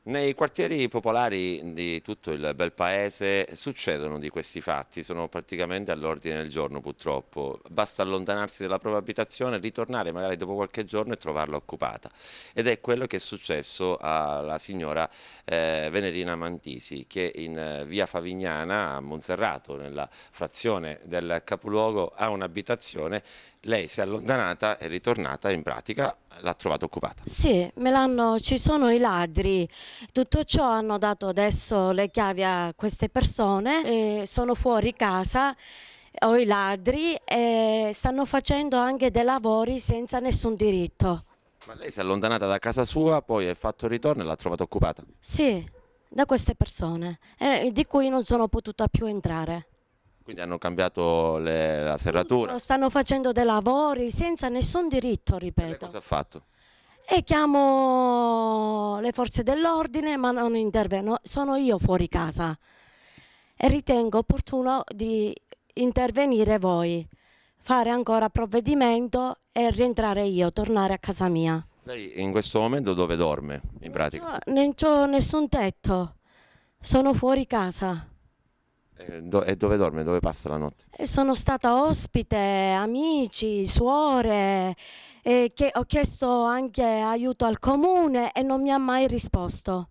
Nei quartieri popolari di tutto il bel paese succedono di questi fatti, sono praticamente all'ordine del giorno purtroppo. Basta allontanarsi dalla propria abitazione, ritornare magari dopo qualche giorno e trovarla occupata. Ed è quello che è successo alla signora Venerina Mantisi, che in via Favignana a Monserrato, nella frazione del capoluogo, ha un'abitazione. Lei si è allontanata, è ritornata, in pratica l'ha trovata occupata. Sì, ci sono i ladri. Tutto ciò hanno dato adesso le chiavi a queste persone, sono fuori casa, ho i ladri e stanno facendo anche dei lavori senza nessun diritto. Ma lei si è allontanata da casa sua, poi ha fatto il ritorno e l'ha trovata occupata. Sì, da queste persone, di cui non sono potuta più entrare. Quindi hanno cambiato la serratura. Tutto, stanno facendo dei lavori senza nessun diritto, E lei ripeto. cosa ha fatto? E chiamo le forze dell'ordine, ma non intervengono. Sono io fuori casa e ritengo opportuno di intervenire voi, fare ancora provvedimento e rientrare io, tornare a casa mia. Lei in questo momento dove dorme, in pratica? Non c'ho nessun tetto, sono fuori casa. E dove dorme? Dove passa la notte? E sono stata ospite, amici, suore, che ho chiesto anche aiuto al comune e non mi ha mai risposto.